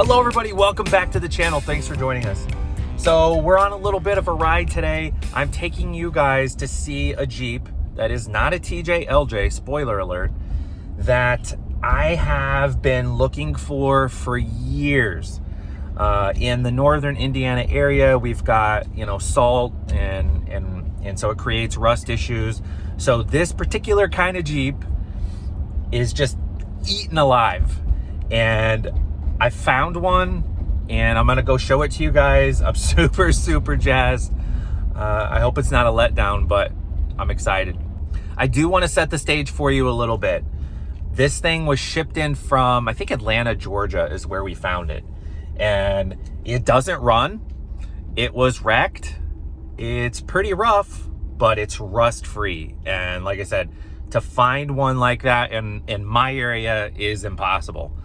Hello everybody, welcome back to the channel. Thanks for joining us. So we're on a little bit of a ride today. I'm taking you guys to see a Jeep that is not a TJ LJ, spoiler alert, that I have been looking for years. In the northern Indiana area, we've got, salt and so it creates rust issues. So this particular kind of Jeep is just eaten alive. And I found one and I'm gonna go show it to you guys. I'm super jazzed. I hope it's not a letdown, but I'm excited. I do want to set the stage for you a little bit. This thing was shipped in from, I think Atlanta, Georgia is where we found it. And it doesn't run. It was wrecked. It's pretty rough, but it's rust free. And like I said, to find one like that in my area is impossible.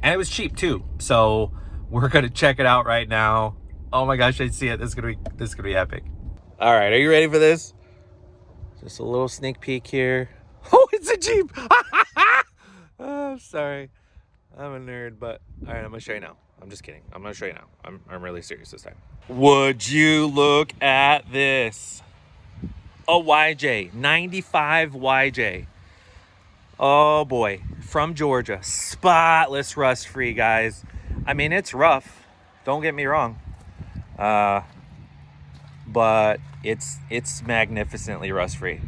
And it was cheap too. So we're gonna check it out right now. Oh my gosh, I see it. This is gonna be epic. All right, are you ready for this? Just a little sneak peek here. Oh, it's a Jeep. Oh, sorry. I'm a nerd, but all right, I'm gonna show you now. I'm just kidding. I'm gonna show you now. I'm really serious this time. Would you look at this? A YJ, 95 YJ. Oh boy, from Georgia, spotless rust free, guys. I mean, it's rough, don't get me wrong, but it's magnificently rust free.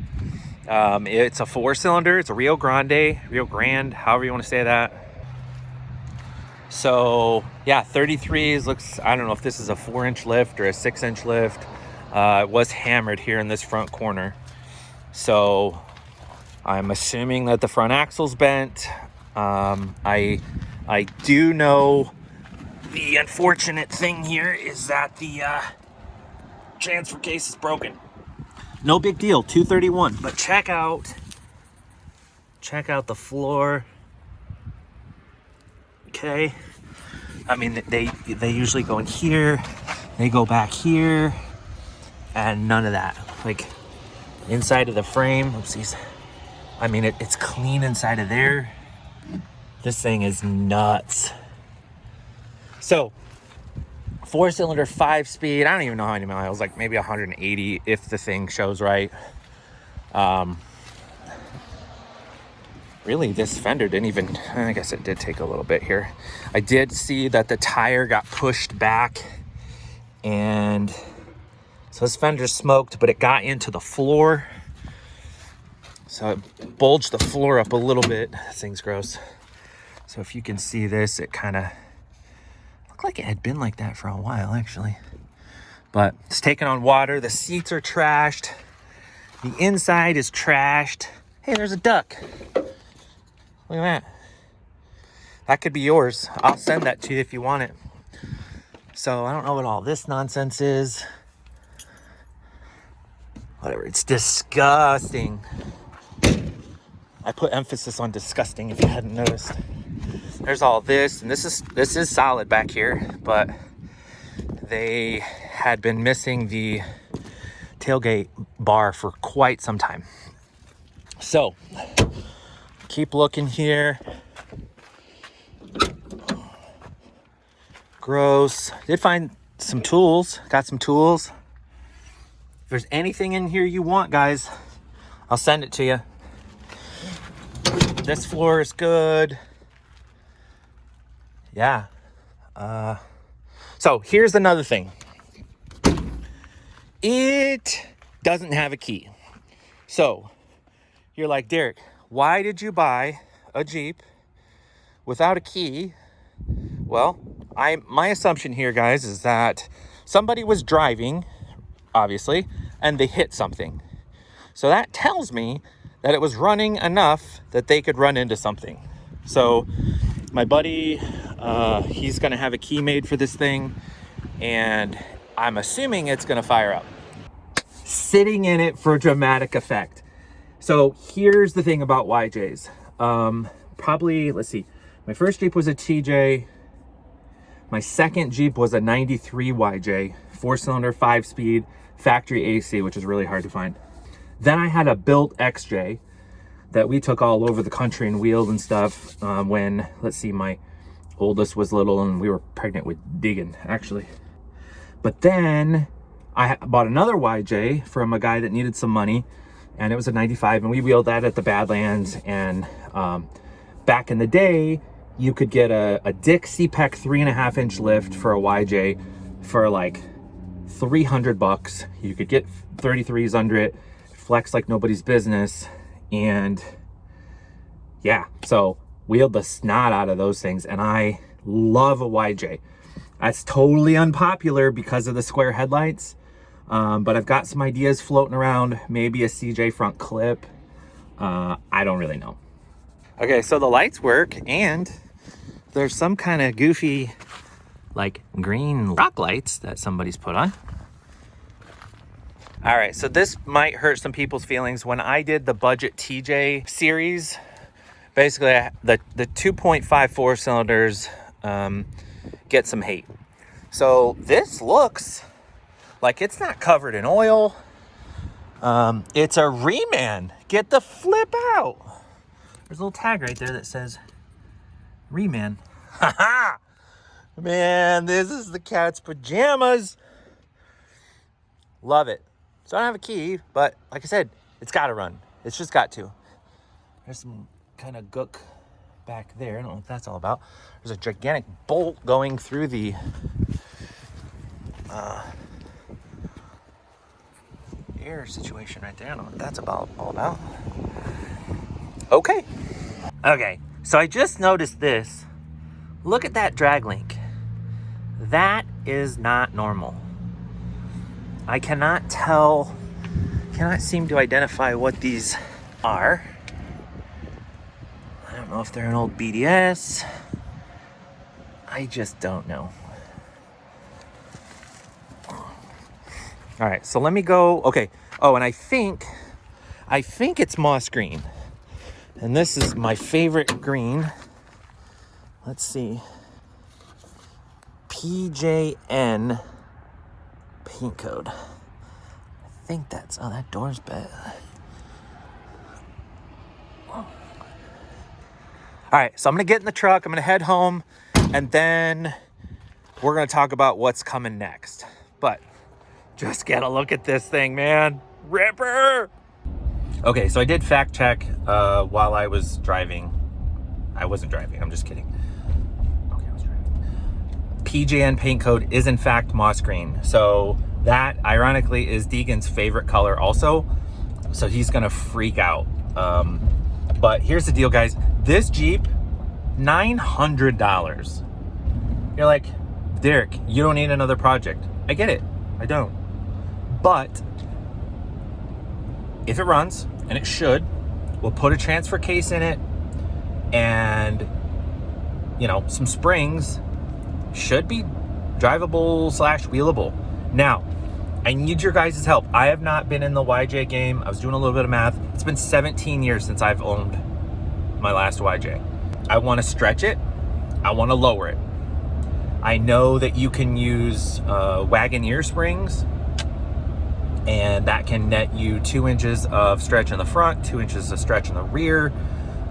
It's a 4-cylinder. It's a Rio Grande, however you want to say that. So yeah, 33s. Looks, I don't know if this is a 4-inch lift or a 6-inch lift. It was hammered here in this front corner, so I'm assuming that the front axle's bent. I do know the unfortunate thing here is that the transfer case is broken. No big deal, 231. But check out the floor. Okay, I mean they usually go in here, they go back here, and none of that. Like inside of the frame, oopsies. I mean, it's clean inside of there. This thing is nuts. So, 4-cylinder, 5-speed. I don't even know how many miles, like maybe 180 if the thing shows right. Really, this fender didn't even, I guess it did take a little bit here. I did see that the tire got pushed back, and so this fender smoked, but it got into the floor. So it bulged the floor up a little bit. This thing's gross. So if you can see this, it kind of looked like it had been like that for a while, actually. But it's taking on water. The seats are trashed. The inside is trashed. Hey, there's a duck. Look at that. That could be yours. I'll send that to you if you want it. So I don't know what all this nonsense is. Whatever, it's disgusting. I put emphasis on disgusting if you hadn't noticed. There's all this, and this is solid back here, but they had been missing the tailgate bar for quite some time. So keep looking here. Gross. Did find some tools. Got some tools. If there's anything in here you want, guys, I'll send it to you. This floor is good. Yeah. So here's another thing. It doesn't have a key. So you're like, Derek, why did you buy a Jeep without a key? Well, my assumption here, guys, is that somebody was driving, obviously, and they hit something. So that tells me that it was running enough that they could run into something. So my buddy, he's gonna have a key made for this thing, and I'm assuming it's gonna fire up. Sitting in it for dramatic effect. So here's the thing about YJs. Probably, let's see, my first Jeep was a TJ. My second Jeep was a 93 YJ, 4-cylinder, 5-speed, factory AC, which is really hard to find. Then I had a built XJ that we took all over the country and wheeled and stuff when, let's see, my Oldest was little, and we were pregnant with Deegan, actually. But then I bought another YJ from a guy that needed some money, and it was a 95, and we wheeled that at the Badlands. And back in the day, you could get a Dick CPEC 3.5 inch lift for a YJ for like $300. You could get 33s under it, flex like nobody's business. And yeah, so wheeled the snot out of those things, and I love a YJ. That's totally unpopular because of the square headlights, but I've got some ideas floating around, maybe a CJ front clip. I don't really know. Okay, so the lights work, and there's some kind of goofy like green rock lights that somebody's put on. All right, so this might hurt some people's feelings. When I did the budget TJ series, basically the 2.5 4-cylinders get some hate. So this looks like it's not covered in oil. It's a Reman. Get the flip out. There's a little tag right there that says Reman. Haha! Man, this is the cat's pajamas. Love it. So I don't have a key, but like I said, it's got to run. It's just got to. There's some kind of gook back there. I don't know what that's all about. There's a gigantic bolt going through the air situation right there. I don't know what that's all about. Okay. Okay, so I just noticed this. Look at that drag link. That is not normal. I cannot seem to identify what these are. I don't know if they're an old BDS. I just don't know. All right, so let me go. Okay. Oh, and I think it's moss green. And this is my favorite green. Let's see. PJN paint code. I think that's, oh, that door's bad. All right, so I'm gonna get in the truck, I'm gonna head home, and then we're gonna talk about what's coming next. But just get a look at this thing, man. Ripper! Okay, so I did fact check while I was driving. I wasn't driving, I'm just kidding. Okay, I was driving. PJN paint code is in fact moss green. So that, ironically, is Deegan's favorite color also. So he's gonna freak out. But here's the deal, guys. This Jeep, $900. You're like, Derek, you don't need another project. I get it, I don't. But if it runs, and it should, we'll put a transfer case in it, and you know, some springs, should be drivable / wheelable. Now, I need your guys' help. I have not been in the YJ game. I was doing a little bit of math. It's been 17 years since I've owned my last YJ. I want to stretch it. I want to lower it. I know that you can use Wagoneer springs, and that can net you 2 inches of stretch in the front, 2 inches of stretch in the rear.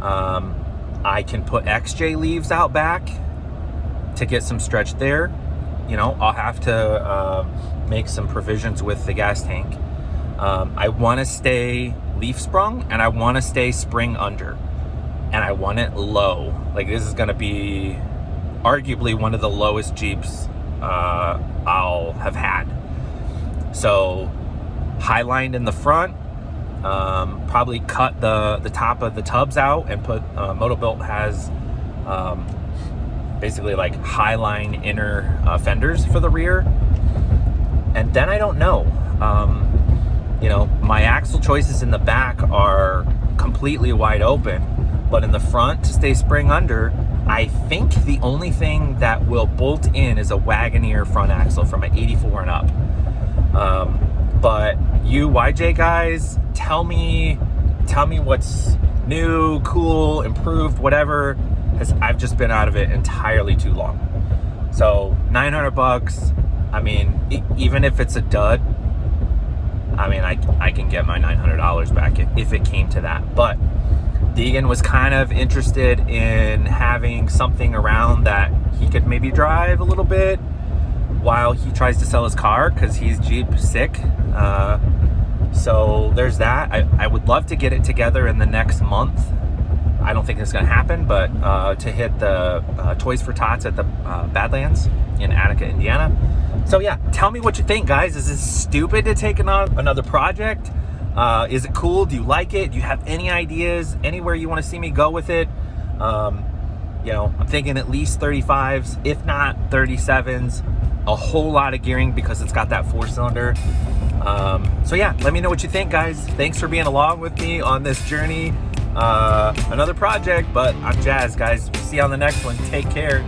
I can put XJ leaves out back to get some stretch there. You know, I'll have to make some provisions with the gas tank. I want to stay leaf sprung, and I want to stay spring under, and I want it low. Like, this is going to be arguably one of the lowest Jeeps I'll have had. So highlined in the front, probably cut the top of the tubs out and put Motobuilt has basically like highline inner fenders for the rear. And then I don't know, you know, my axle choices in the back are completely wide open, but in the front, to stay spring under, I think the only thing that will bolt in is a Wagoneer front axle from an 84 and up. But you YJ guys, tell me what's new, cool, improved, whatever, because I've just been out of it entirely too long. So $900, I mean, even if it's a dud, I mean, I can get my $900 back if it came to that. But Deegan was kind of interested in having something around that he could maybe drive a little bit while he tries to sell his car, because he's Jeep sick. So there's that. I would love to get it together in the next month. I don't think it's going to happen, but to hit the Toys for Tots at the Badlands in Attica, Indiana. So yeah, tell me what you think, guys. Is this stupid to take on another project? Is it cool? Do you like it? Do you have any ideas? Anywhere you want to see me go with it? You know, I'm thinking at least 35s, if not 37s. A whole lot of gearing because it's got that 4-cylinder. So yeah, let me know what you think, guys. Thanks for being along with me on this journey. Another project, but I'm jazzed, guys. See you on the next one. Take care.